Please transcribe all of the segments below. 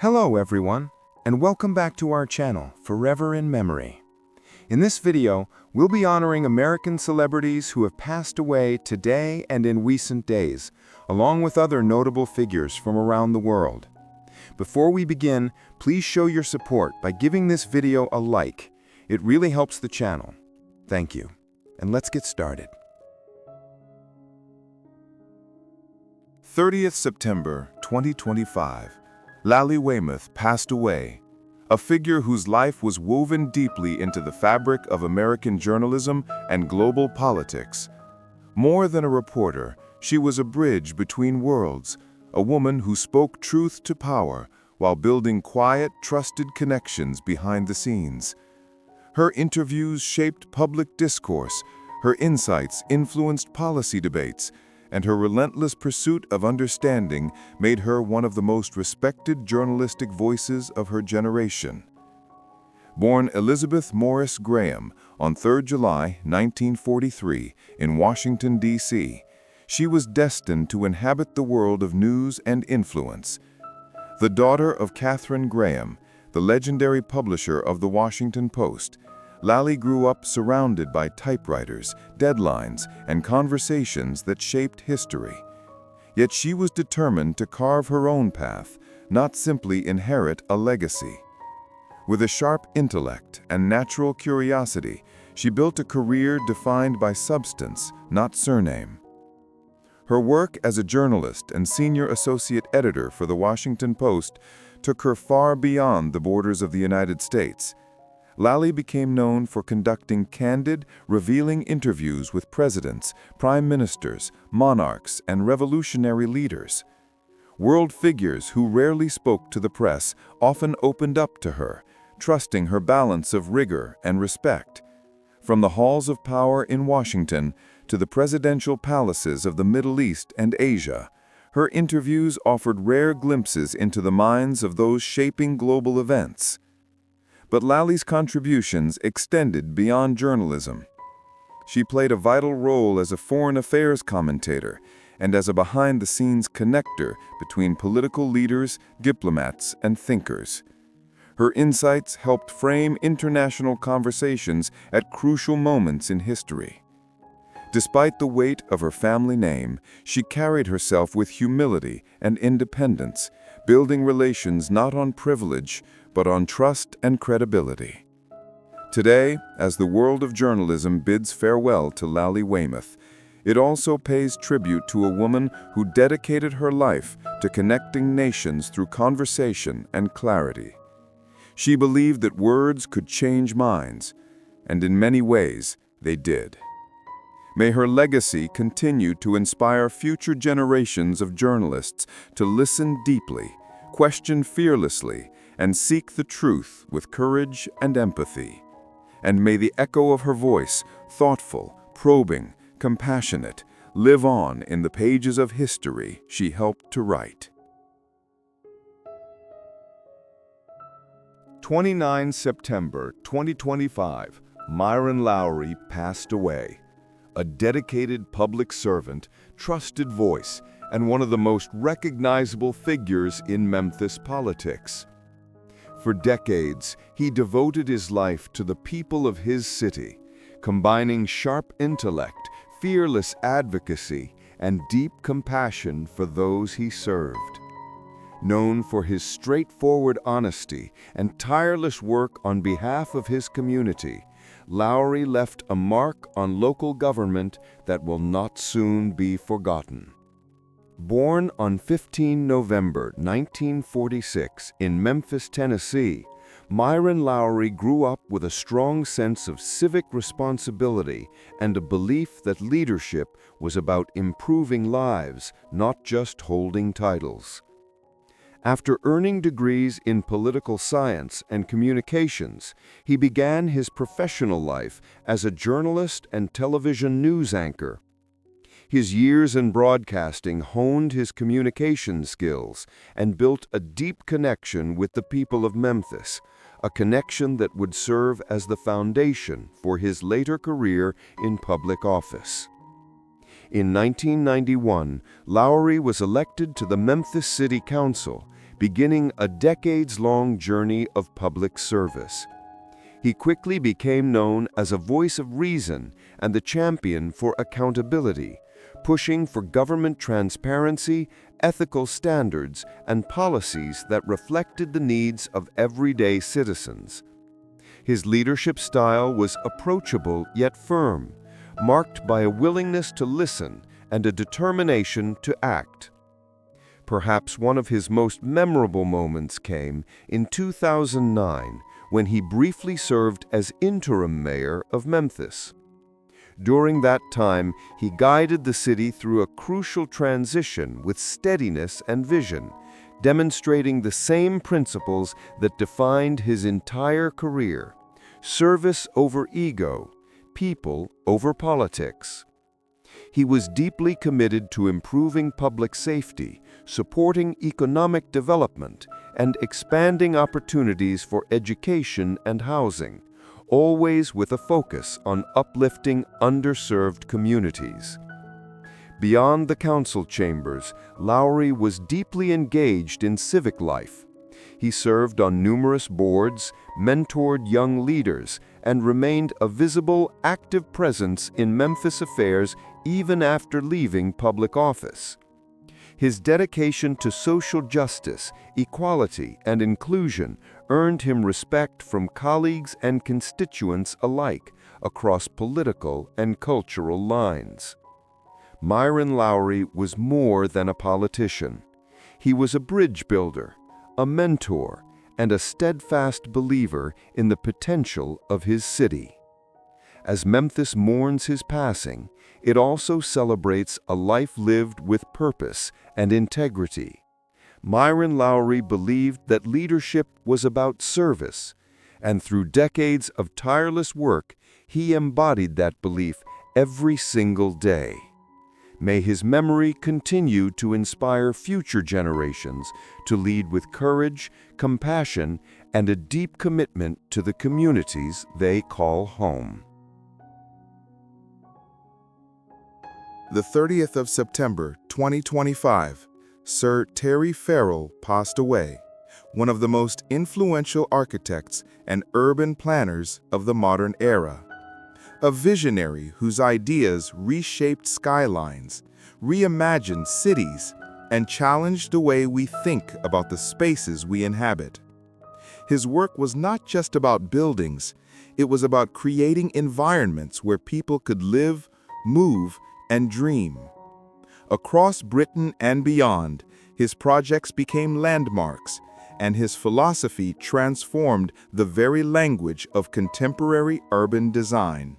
Hello everyone, and welcome back to our channel, Forever in Memory. In this video, we'll be honoring American celebrities who have passed away today and in recent days, along with other notable figures from around the world. Before we begin, please show your support by giving this video a like. It really helps the channel. Thank you. And let's get started. 30th September 2025. Lally Weymouth passed away, a figure whose life was woven deeply into the fabric of American journalism and global politics. More than a reporter, she was a bridge between worlds, a woman who spoke truth to power while building quiet, trusted connections behind the scenes. Her interviews shaped public discourse, her insights influenced policy debates, and her relentless pursuit of understanding made her one of the most respected journalistic voices of her generation. Born Elizabeth Morris Graham on 3 July 1943 in Washington, D.C., she was destined to inhabit the world of news and influence. The daughter of Katharine Graham, the legendary publisher of the Washington Post, Lally grew up surrounded by typewriters, deadlines, and conversations that shaped history. Yet she was determined to carve her own path, not simply inherit a legacy. With a sharp intellect and natural curiosity, she built a career defined by substance, not surname. Her work as a journalist and senior associate editor for the Washington Post took her far beyond the borders of the United States. Lally became known for conducting candid, revealing interviews with presidents, prime ministers, monarchs, and revolutionary leaders. World figures who rarely spoke to the press often opened up to her, trusting her balance of rigor and respect. From the halls of power in Washington to the presidential palaces of the Middle East and Asia, her interviews offered rare glimpses into the minds of those shaping global events. But Lally's contributions extended beyond journalism. She played a vital role as a foreign affairs commentator and as a behind-the-scenes connector between political leaders, diplomats, and thinkers. Her insights helped frame international conversations at crucial moments in history. Despite the weight of her family name, she carried herself with humility and independence, building relations not on privilege, but on trust and credibility. Today, as the world of journalism bids farewell to Lally Weymouth, it also pays tribute to a woman who dedicated her life to connecting nations through conversation and clarity. She believed that words could change minds, and in many ways, they did. May her legacy continue to inspire future generations of journalists to listen deeply, question fearlessly, and seek the truth with courage and empathy. And may the echo of her voice, thoughtful, probing, compassionate, live on in the pages of history she helped to write. 29 September 2025, Myron Lowery passed away. A dedicated public servant, trusted voice, and one of the most recognizable figures in Memphis politics. For decades, he devoted his life to the people of his city, combining sharp intellect, fearless advocacy, and deep compassion for those he served. Known for his straightforward honesty and tireless work on behalf of his community, Lowery left a mark on local government that will not soon be forgotten. Born on 15 November 1946 in Memphis, Tennessee, Myron Lowery grew up with a strong sense of civic responsibility and a belief that leadership was about improving lives, not just holding titles. After earning degrees in political science and communications, he began his professional life as a journalist and television news anchor. His years in broadcasting honed his communication skills and built a deep connection with the people of Memphis, a connection that would serve as the foundation for his later career in public office. In 1991, Lowery was elected to the Memphis City Council, beginning a decades-long journey of public service. He quickly became known as a voice of reason and the champion for accountability, pushing for government transparency, ethical standards, and policies that reflected the needs of everyday citizens. His leadership style was approachable yet firm, marked by a willingness to listen and a determination to act. Perhaps one of his most memorable moments came in 2009, when he briefly served as interim mayor of Memphis. During that time, he guided the city through a crucial transition with steadiness and vision, demonstrating the same principles that defined his entire career: service over ego, people over politics. He was deeply committed to improving public safety, supporting economic development, and expanding opportunities for education and housing, always with a focus on uplifting underserved communities. Beyond the council chambers, Lowry was deeply engaged in civic life. He served on numerous boards, mentored young leaders, and remained a visible, active presence in Memphis affairs even after leaving public office. His dedication to social justice, equality, and inclusion earned him respect from colleagues and constituents alike across political and cultural lines. Myron Lowry was more than a politician. He was a bridge builder, a mentor, and a steadfast believer in the potential of his city. As Memphis mourns his passing, it also celebrates a life lived with purpose and integrity. Myron Lowry believed that leadership was about service, and through decades of tireless work, he embodied that belief every single day. May his memory continue to inspire future generations to lead with courage, compassion, and a deep commitment to the communities they call home. The 30th of September, 2025, Sir Terry Farrell passed away, one of the most influential architects and urban planners of the modern era. A visionary whose ideas reshaped skylines, reimagined cities, and challenged the way we think about the spaces we inhabit. His work was not just about buildings, it was about creating environments where people could live, move, and dream. Across Britain and beyond, his projects became landmarks, and his philosophy transformed the very language of contemporary urban design.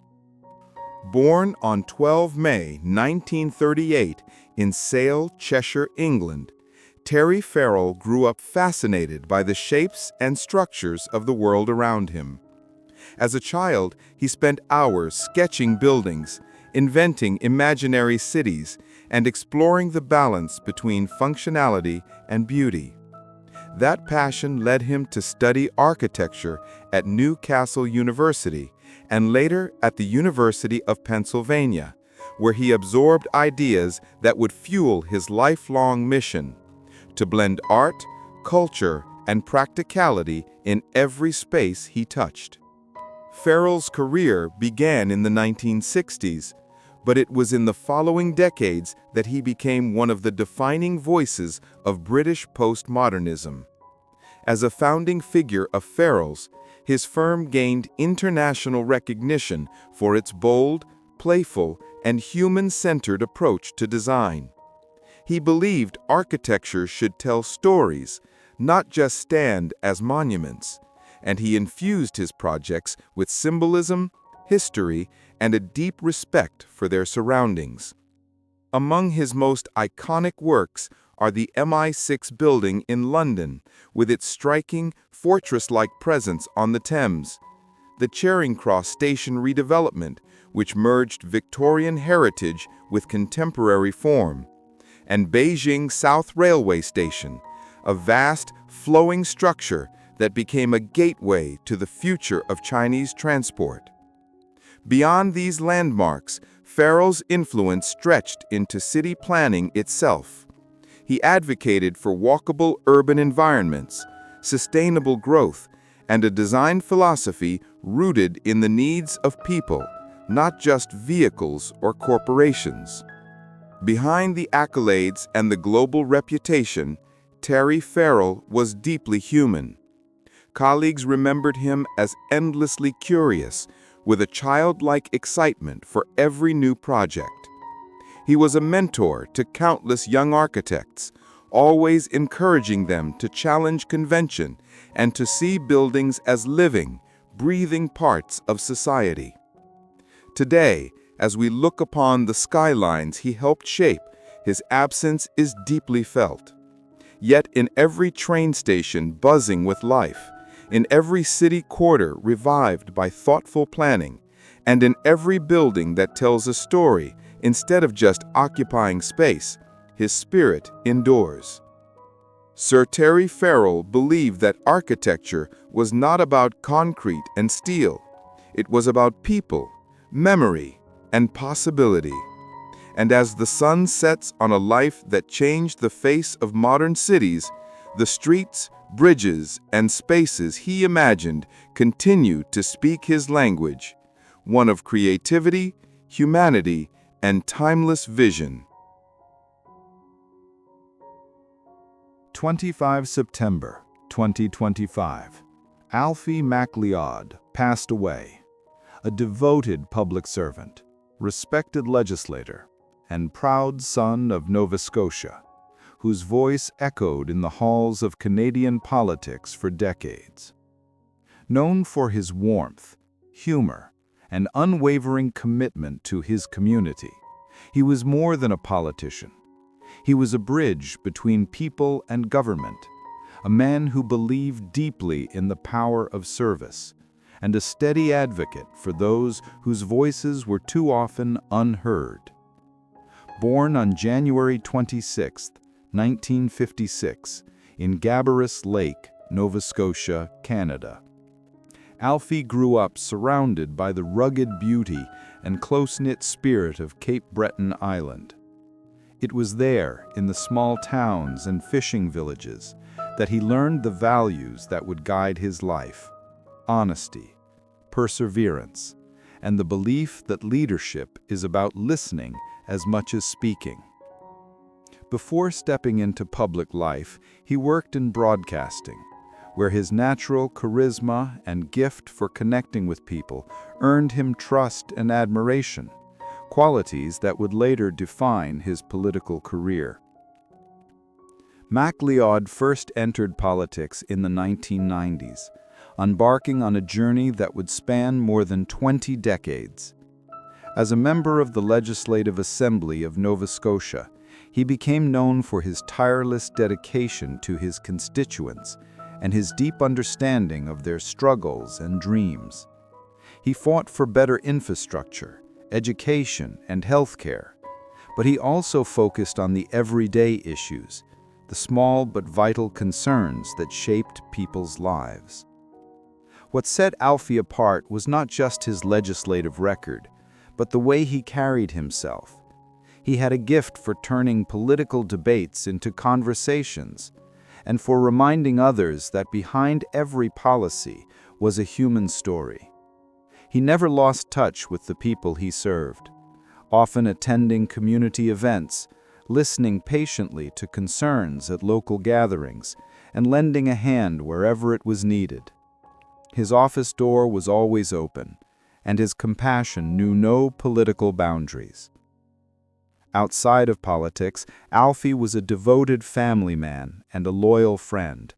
Born on 12 May 1938 in Sale, Cheshire, England, Terry Farrell grew up fascinated by the shapes and structures of the world around him. As a child, he spent hours sketching buildings, inventing imaginary cities, and exploring the balance between functionality and beauty. That passion led him to study architecture at Newcastle University and later at the University of Pennsylvania, where he absorbed ideas that would fuel his lifelong mission: to blend art, culture, and practicality in every space he touched. Farrell's career began in the 1960s, but it was in the following decades that he became one of the defining voices of British postmodernism. As a founding figure of Farrell's, his firm gained international recognition for its bold, playful, and human-centered approach to design. He believed architecture should tell stories, not just stand as monuments, and he infused his projects with symbolism, history, and a deep respect for their surroundings. Among his most iconic works are the MI6 building in London, with its striking, fortress-like presence on the Thames, the Charing Cross station redevelopment, which merged Victorian heritage with contemporary form, and Beijing South Railway Station, a vast, flowing structure that became a gateway to the future of Chinese transport. Beyond these landmarks, Farrell's influence stretched into city planning itself. He advocated for walkable urban environments, sustainable growth, and a design philosophy rooted in the needs of people, not just vehicles or corporations. Behind the accolades and the global reputation, Terry Farrell was deeply human. Colleagues remembered him as endlessly curious, with a childlike excitement for every new project. He was a mentor to countless young architects, always encouraging them to challenge convention and to see buildings as living, breathing parts of society. Today, as we look upon the skylines he helped shape, his absence is deeply felt. Yet in every train station buzzing with life, in every city quarter revived by thoughtful planning, and in every building that tells a story instead of just occupying space, his spirit endures. Sir Terry Farrell believed that architecture was not about concrete and steel. It was about people, memory, and possibility. And as the sun sets on a life that changed the face of modern cities, the streets, bridges, and spaces he imagined continue to speak his language, one of creativity, humanity, and timeless vision. 25 September 2025. Alfie MacLeod passed away, a devoted public servant, respected legislator, and proud son of Nova Scotia, whose voice echoed in the halls of Canadian politics for decades. Known for his warmth, humor, and unwavering commitment to his community, he was more than a politician. He was a bridge between people and government, a man who believed deeply in the power of service, and a steady advocate for those whose voices were too often unheard. Born on January 26, 1956, in Gabarus Lake, Nova Scotia, Canada. Alfie grew up surrounded by the rugged beauty and close-knit spirit of Cape Breton Island. It was there, in the small towns and fishing villages, that he learned the values that would guide his life: honesty, perseverance, and the belief that leadership is about listening as much as speaking. Before stepping into public life, he worked in broadcasting, where his natural charisma and gift for connecting with people earned him trust and admiration, qualities that would later define his political career. MacLeod first entered politics in the 1990s, embarking on a journey that would span more than 20 decades. As a member of the Legislative Assembly of Nova Scotia, he became known for his tireless dedication to his constituents and his deep understanding of their struggles and dreams. He fought for better infrastructure, education, and healthcare, but he also focused on the everyday issues, the small but vital concerns that shaped people's lives. What set Alfie apart was not just his legislative record, but the way he carried himself. He had a gift for turning political debates into conversations, and for reminding others that behind every policy was a human story. He never lost touch with the people he served, often attending community events, listening patiently to concerns at local gatherings, and lending a hand wherever it was needed. His office door was always open, and his compassion knew no political boundaries. Outside of politics, Alfie was a devoted family man and a loyal friend.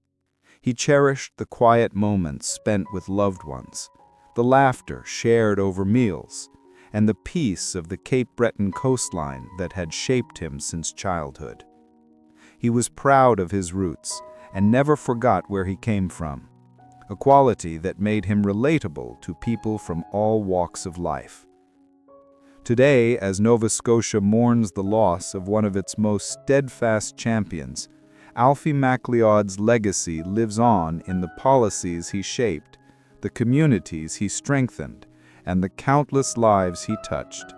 He cherished the quiet moments spent with loved ones, the laughter shared over meals, and the peace of the Cape Breton coastline that had shaped him since childhood. He was proud of his roots and never forgot where he came from, a quality that made him relatable to people from all walks of life. Today, as Nova Scotia mourns the loss of one of its most steadfast champions, Alfie MacLeod's legacy lives on in the policies he shaped, the communities he strengthened, and the countless lives he touched.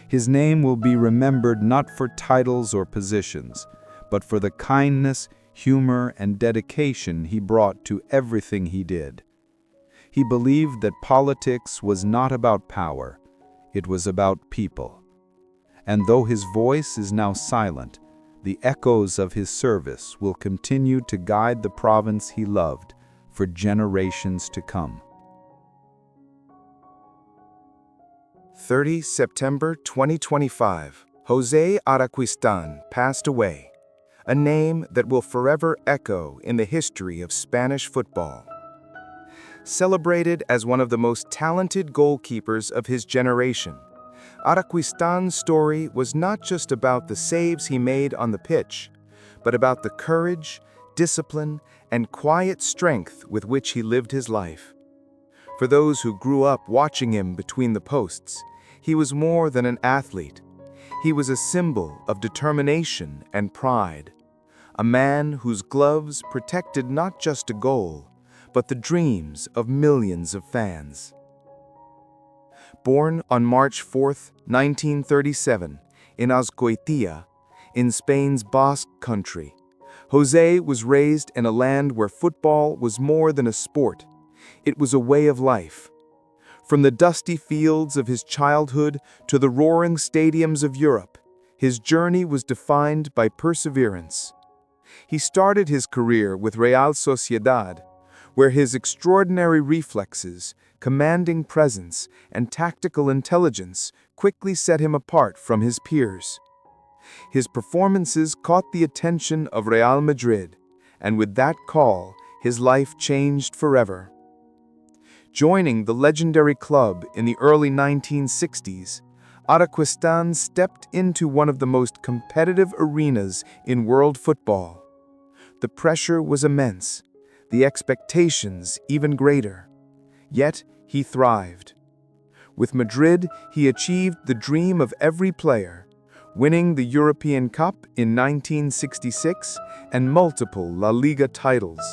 His name will be remembered not for titles or positions, but for the kindness, humor, and dedication he brought to everything he did. He believed that politics was not about power, it was about people. And though his voice is now silent, the echoes of his service will continue to guide the province he loved for generations to come. 30 September 2025, José Araquistan passed away, a name that will forever echo in the history of Spanish football. Celebrated as one of the most talented goalkeepers of his generation, Araquistan's story was not just about the saves he made on the pitch, but about the courage, discipline, and quiet strength with which he lived his life. For those who grew up watching him between the posts, he was more than an athlete. He was a symbol of determination and pride, a man whose gloves protected not just a goal, but the dreams of millions of fans. Born on March 4, 1937, in Azkoitia, in Spain's Basque country, José was raised in a land where football was more than a sport. It was a way of life. From the dusty fields of his childhood to the roaring stadiums of Europe, his journey was defined by perseverance. He started his career with Real Sociedad, where his extraordinary reflexes, commanding presence, and tactical intelligence quickly set him apart from his peers. His performances caught the attention of Real Madrid, and with that call, his life changed forever. Joining the legendary club in the early 1960s, Araquistan stepped into one of the most competitive arenas in world football. The pressure was immense, the expectations even greater. Yet he thrived. With Madrid, he achieved the dream of every player, winning the European Cup in 1966 and multiple La Liga titles.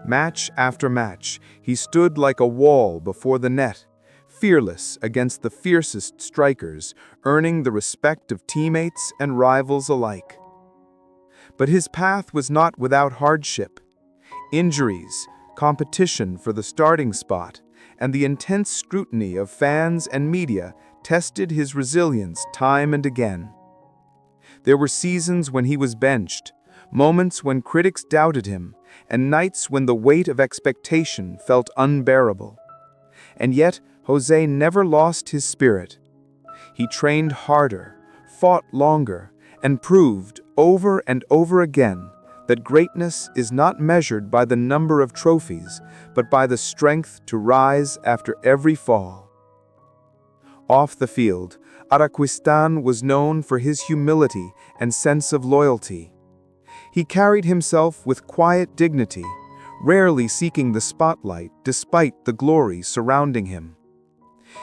Match after match, he stood like a wall before the net, fearless against the fiercest strikers, earning the respect of teammates and rivals alike. But his path was not without hardship. Injuries, competition for the starting spot, and the intense scrutiny of fans and media tested his resilience time and again. There were seasons when he was benched, moments when critics doubted him, and nights when the weight of expectation felt unbearable. And yet, José never lost his spirit. He trained harder, fought longer, and proved over and over again that greatness is not measured by the number of trophies, but by the strength to rise after every fall. Off the field, Araquistan was known for his humility and sense of loyalty. He carried himself with quiet dignity, rarely seeking the spotlight despite the glory surrounding him.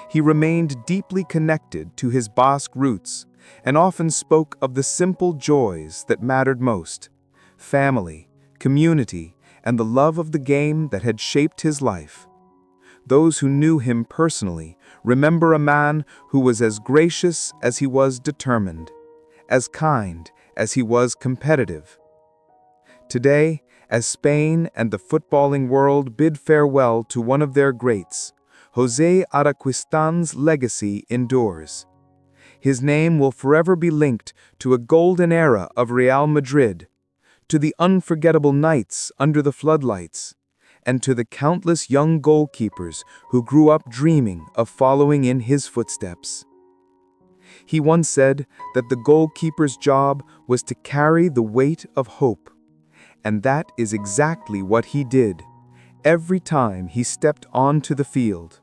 He remained deeply connected to his Basque roots and often spoke of the simple joys that mattered most: family, community, and the love of the game that had shaped his life. Those who knew him personally remember a man who was as gracious as he was determined, as kind as he was competitive. Today, as Spain and the footballing world bid farewell to one of their greats, José Araquistan's legacy endures. His name will forever be linked to a golden era of Real Madrid, to the unforgettable nights under the floodlights, and to the countless young goalkeepers who grew up dreaming of following in his footsteps. He once said that the goalkeeper's job was to carry the weight of hope, and that is exactly what he did every time he stepped onto the field.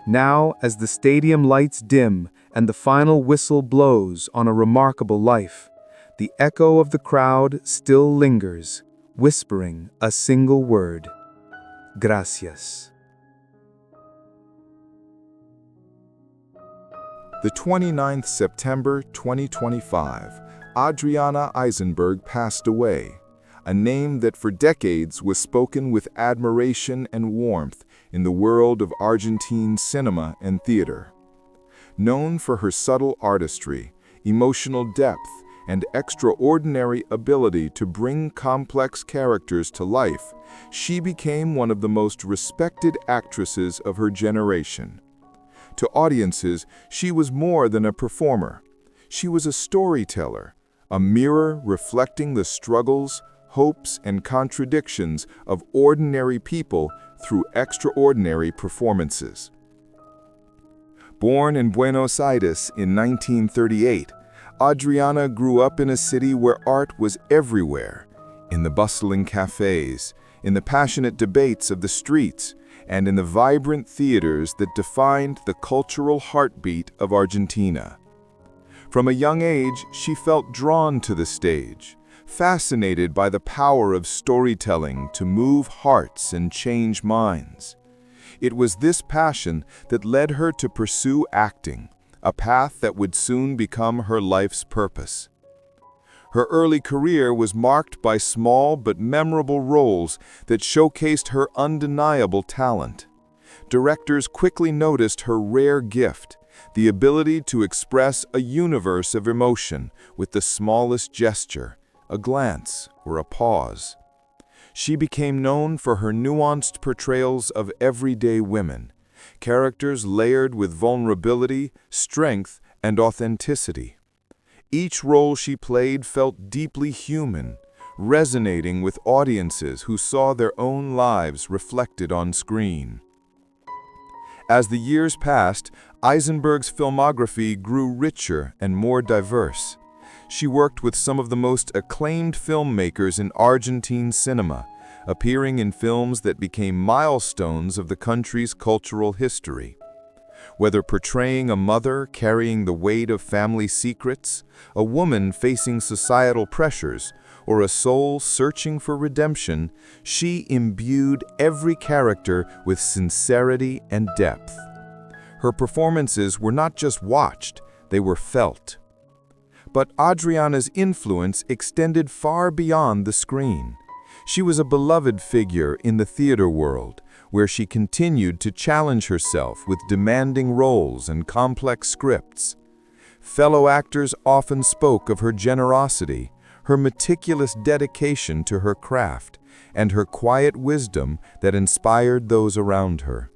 Now, as the stadium lights dim and the final whistle blows on a remarkable life, the echo of the crowd still lingers, whispering a single word: Gracias. The 29th September 2025, Adriana Eisenberg passed away, a name that for decades was spoken with admiration and warmth in the world of Argentine cinema and theater. Known for her subtle artistry, emotional depth, and extraordinary ability to bring complex characters to life, she became one of the most respected actresses of her generation. To audiences, she was more than a performer. She was a storyteller, a mirror reflecting the struggles, hopes, and contradictions of ordinary people through extraordinary performances. Born in Buenos Aires in 1938, Adriana grew up in a city where art was everywhere, in the bustling cafes, in the passionate debates of the streets, and in the vibrant theaters that defined the cultural heartbeat of Argentina. From a young age, she felt drawn to the stage, fascinated by the power of storytelling to move hearts and change minds. It was this passion that led her to pursue acting, a path that would soon become her life's purpose. Her early career was marked by small but memorable roles that showcased her undeniable talent. Directors quickly noticed her rare gift, the ability to express a universe of emotion with the smallest gesture, a glance, or a pause. She became known for her nuanced portrayals of everyday women, characters layered with vulnerability, strength, and authenticity. Each role she played felt deeply human, resonating with audiences who saw their own lives reflected on screen. As the years passed, Eisenberg's filmography grew richer and more diverse. She worked with some of the most acclaimed filmmakers in Argentine cinema, appearing in films that became milestones of the country's cultural history. Whether portraying a mother carrying the weight of family secrets, a woman facing societal pressures, or a soul searching for redemption, she imbued every character with sincerity and depth. Her performances were not just watched, they were felt. But Adriana's influence extended far beyond the screen. She was a beloved figure in the theater world, where she continued to challenge herself with demanding roles and complex scripts. Fellow actors often spoke of her generosity, her meticulous dedication to her craft, and her quiet wisdom that inspired those around her.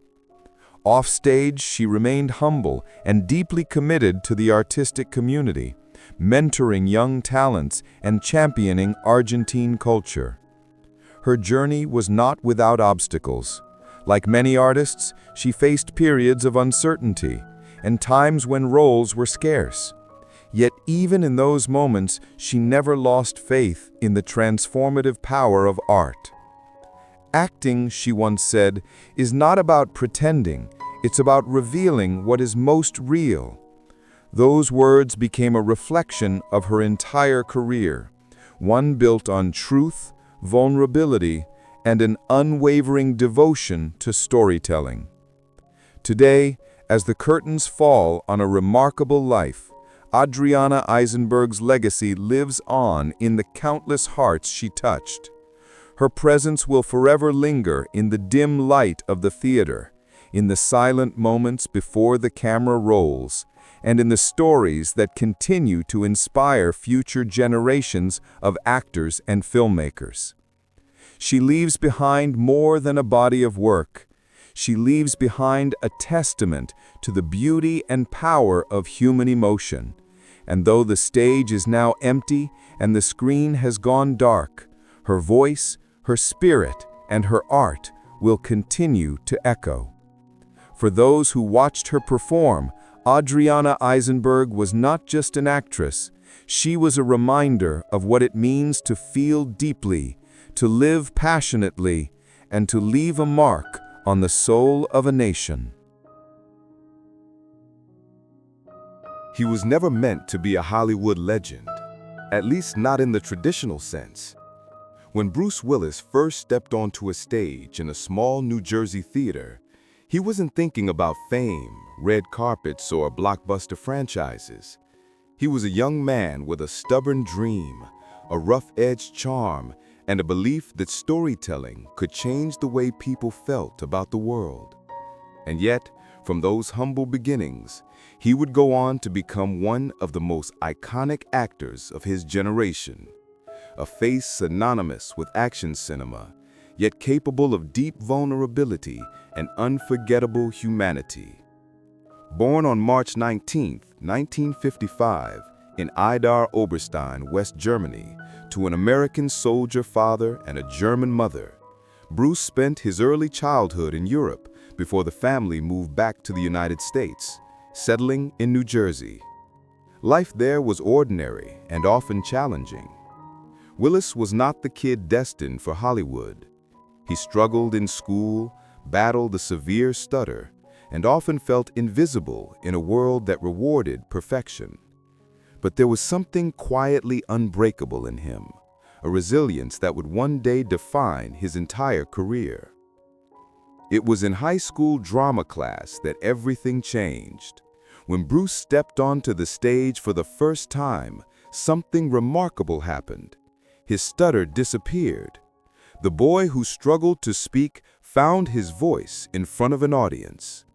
Offstage, she remained humble and deeply committed to the artistic community, mentoring young talents and championing Argentine culture. Her journey was not without obstacles. Like many artists, she faced periods of uncertainty and times when roles were scarce. Yet even in those moments, she never lost faith in the transformative power of art. Acting, she once said, is not about pretending, it's about revealing what is most real. Those words became a reflection of her entire career, one built on truth, vulnerability, and an unwavering devotion to storytelling. Today, as the curtains fall on a remarkable life, Adriana Eisenberg's legacy lives on in the countless hearts she touched. Her presence will forever linger in the dim light of the theater, in the silent moments before the camera rolls, and in the stories that continue to inspire future generations of actors and filmmakers. She leaves behind more than a body of work. She leaves behind a testament to the beauty and power of human emotion. And though the stage is now empty and the screen has gone dark, her voice, her spirit, and her art will continue to echo. For those who watched her perform, Adriana Eisenberg was not just an actress, she was a reminder of what it means to feel deeply, to live passionately, and to leave a mark on the soul of a nation. He was never meant to be a Hollywood legend, at least not in the traditional sense. When Bruce Willis first stepped onto a stage in a small New Jersey theater, he wasn't thinking about fame, red carpets, or blockbuster franchises. He was a young man with a stubborn dream, a rough-edged charm, and a belief that storytelling could change the way people felt about the world. And yet, From those humble beginnings, he would go on to become one of the most iconic actors of his generation, a face synonymous with action cinema, yet capable of deep vulnerability and unforgettable humanity. Born on March 19, 1955, in Idar Oberstein, West Germany, to an American soldier father and a German mother, Bruce spent his early childhood in Europe before the family moved back to the United States, settling in New Jersey. Life there was ordinary and often challenging. Willis was not the kid destined for Hollywood. He struggled in school, battled a severe stutter, and often felt invisible in a world that rewarded perfection. But there was something quietly unbreakable in him, a resilience that would one day define his entire career. It was in high school drama class that everything changed. When Bruce stepped onto the stage for the first time, something remarkable happened. His stutter disappeared. The boy who struggled to speak found his voice in front of an audience.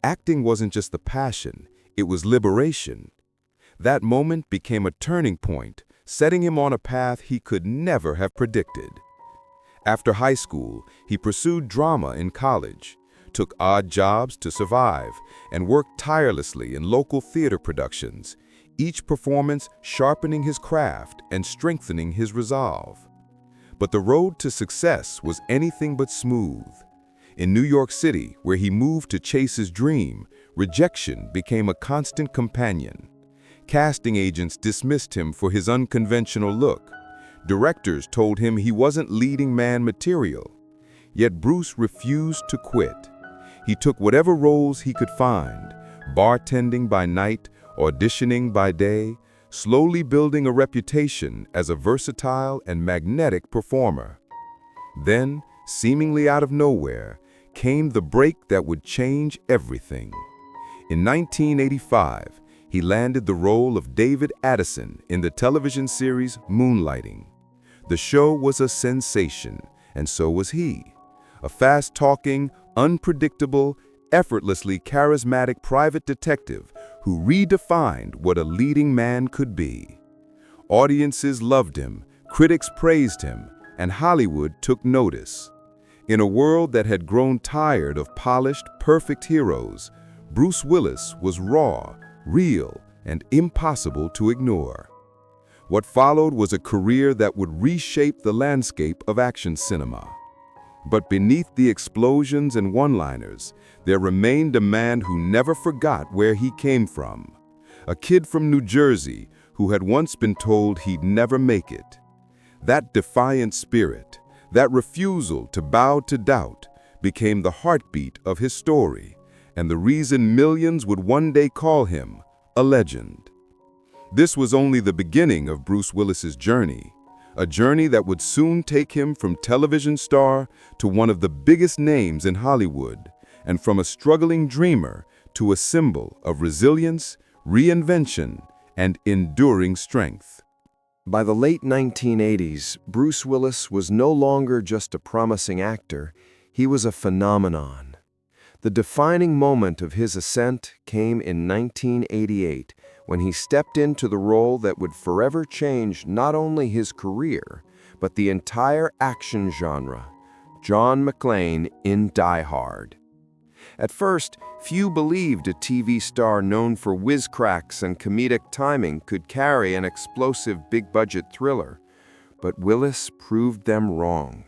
Acting wasn't just a passion, it was liberation. That moment became a turning point, setting him on a path he could never have predicted. After high school, he pursued drama in college, took odd jobs to survive, and worked tirelessly in local theater productions, each performance sharpening his craft and strengthening his resolve. But the road to success was anything but smooth. In New York City, where he moved to chase his dream, rejection became a constant companion. Casting agents dismissed him for his unconventional look. Directors told him he wasn't leading man material. Yet Bruce refused to quit. He took whatever roles he could find, bartending by night, auditioning by day, slowly building a reputation as a versatile and magnetic performer. Then, seemingly out of nowhere, came the break that would change everything. In 1985, he landed the role of David Addison in the television series Moonlighting. The show was a sensation, and so was he. A fast-talking, unpredictable, effortlessly charismatic private detective who redefined what a leading man could be. Audiences loved him, critics praised him, and Hollywood took notice. In a world that had grown tired of polished, perfect heroes, Bruce Willis was raw, real, and impossible to ignore. What followed was a career that would reshape the landscape of action cinema. But beneath the explosions and one-liners, there remained a man who never forgot where he came from. A kid from New Jersey who had once been told he'd never make it. That defiant spirit, that refusal to bow to doubt, became the heartbeat of his story, and the reason millions would one day call him a legend. This was only the beginning of Bruce Willis's journey, a journey that would soon take him from television star to one of the biggest names in Hollywood, and from a struggling dreamer to a symbol of resilience, reinvention, and enduring strength. By the late 1980s, Bruce Willis was no longer just a promising actor, he was a phenomenon. The defining moment of his ascent came in 1988, when he stepped into the role that would forever change not only his career, but the entire action genre, John McClane in Die Hard. At first, few believed a TV star known for whiz-cracks and comedic timing could carry an explosive big-budget thriller, but Willis proved them wrong.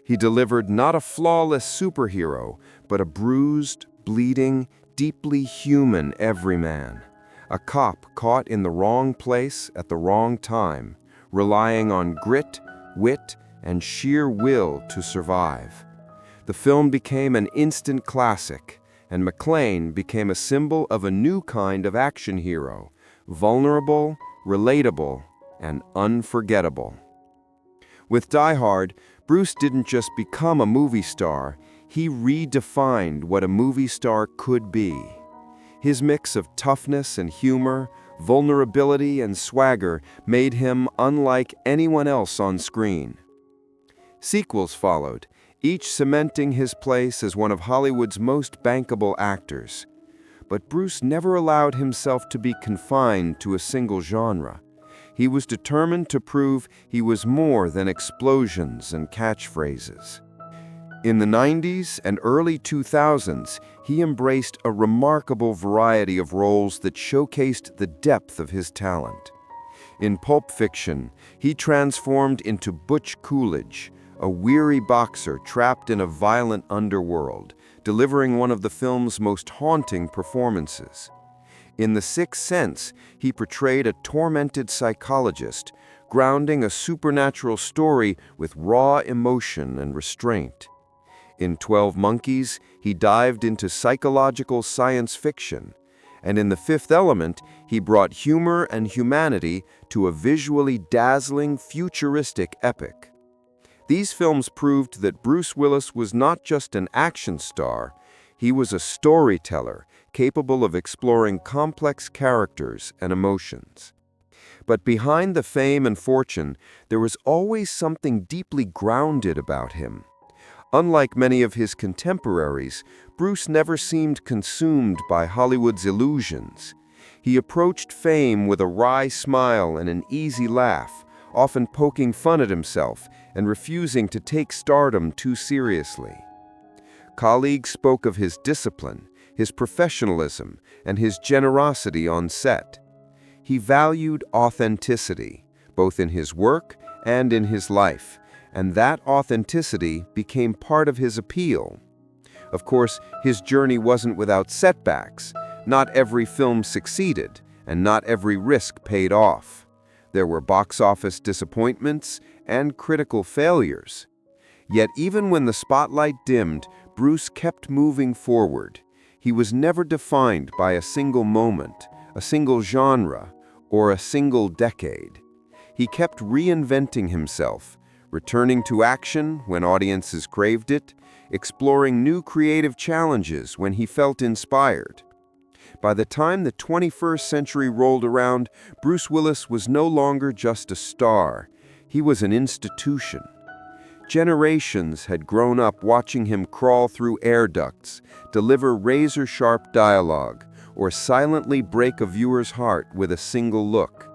He delivered not a flawless superhero, but a bruised, bleeding, deeply human everyman. A cop caught in the wrong place at the wrong time, relying on grit, wit, and sheer will to survive. The film became an instant classic, and McClane became a symbol of a new kind of action hero, vulnerable, relatable, and unforgettable. With Die Hard, Bruce didn't just become a movie star, he redefined what a movie star could be. His mix of toughness and humor, vulnerability and swagger made him unlike anyone else on screen. Sequels followed, each cementing his place as one of Hollywood's most bankable actors. But Bruce never allowed himself to be confined to a single genre. He was determined to prove he was more than explosions and catchphrases. In the 90s and early 2000s, he embraced a remarkable variety of roles that showcased the depth of his talent. In Pulp Fiction, he transformed into Butch Coolidge, a weary boxer trapped in a violent underworld, delivering one of the film's most haunting performances. In The Sixth Sense, he portrayed a tormented psychologist, grounding a supernatural story with raw emotion and restraint. In 12 Monkeys, he dived into psychological science fiction, and in The Fifth Element, he brought humor and humanity to a visually dazzling, futuristic epic. These films proved that Bruce Willis was not just an action star, he was a storyteller capable of exploring complex characters and emotions. But behind the fame and fortune, there was always something deeply grounded about him. Unlike many of his contemporaries, Bruce never seemed consumed by Hollywood's illusions. He approached fame with a wry smile and an easy laugh, often poking fun at himself and refusing to take stardom too seriously. Colleagues spoke of his discipline, his professionalism, and his generosity on set. He valued authenticity, both in his work and in his life, and that authenticity became part of his appeal. Of course, his journey wasn't without setbacks. Not every film succeeded, and not every risk paid off. There were box office disappointments and critical failures. Yet even when the spotlight dimmed, Bruce kept moving forward. He was never defined by a single moment, a single genre, or a single decade. He kept reinventing himself, returning to action when audiences craved it, exploring new creative challenges when he felt inspired. By the time the 21st century rolled around, Bruce Willis was no longer just a star. He was an institution. Generations had grown up watching him crawl through air ducts, deliver razor-sharp dialogue, or silently break a viewer's heart with a single look.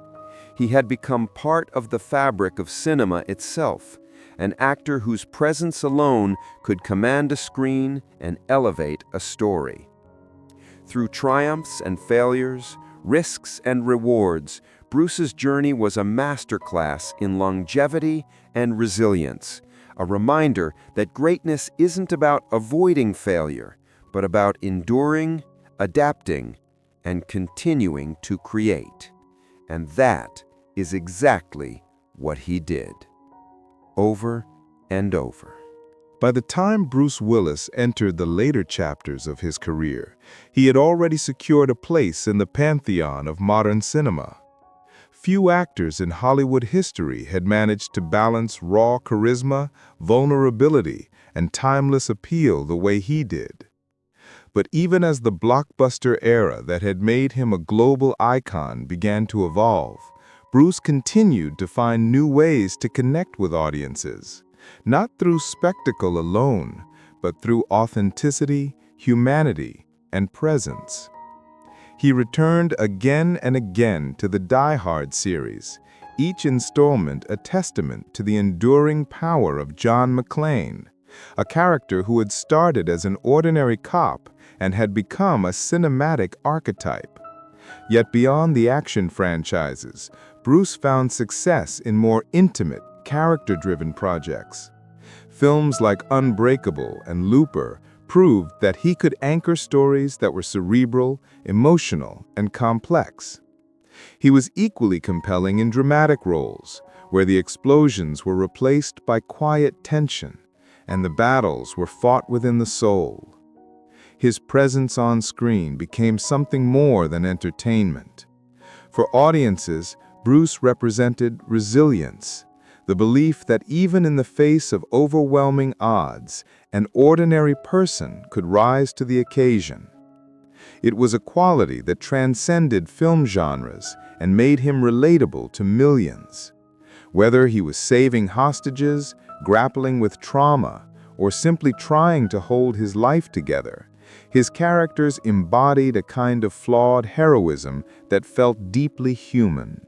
He had become part of the fabric of cinema itself, an actor whose presence alone could command a screen and elevate a story. Through triumphs and failures, risks and rewards, Bruce's journey was a masterclass in longevity and resilience, a reminder that greatness isn't about avoiding failure, but about enduring, adapting, and continuing to create. And that is exactly what he did. Over and over. By the time Bruce Willis entered the later chapters of his career, he had already secured a place in the pantheon of modern cinema. Few actors in Hollywood history had managed to balance raw charisma, vulnerability, and timeless appeal the way he did. But even as the blockbuster era that had made him a global icon began to evolve, Bruce continued to find new ways to connect with audiences, not through spectacle alone, but through authenticity, humanity, and presence. He returned again and again to the Die Hard series, each installment a testament to the enduring power of John McClane, a character who had started as an ordinary cop and had become a cinematic archetype. Yet beyond the action franchises, Bruce found success in more intimate, character-driven projects. Films like Unbreakable and Looper proved that he could anchor stories that were cerebral, emotional, and complex. He was equally compelling in dramatic roles, where the explosions were replaced by quiet tension, and the battles were fought within the soul. His presence on screen became something more than entertainment. For audiences, Bruce represented resilience, the belief that even in the face of overwhelming odds, an ordinary person could rise to the occasion. It was a quality that transcended film genres and made him relatable to millions. Whether he was saving hostages, grappling with trauma, or simply trying to hold his life together. His characters embodied a kind of flawed heroism that felt deeply human.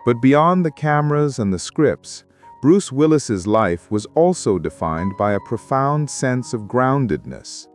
But beyond the cameras and the scripts, Bruce Willis's life was also defined by a profound sense of groundedness.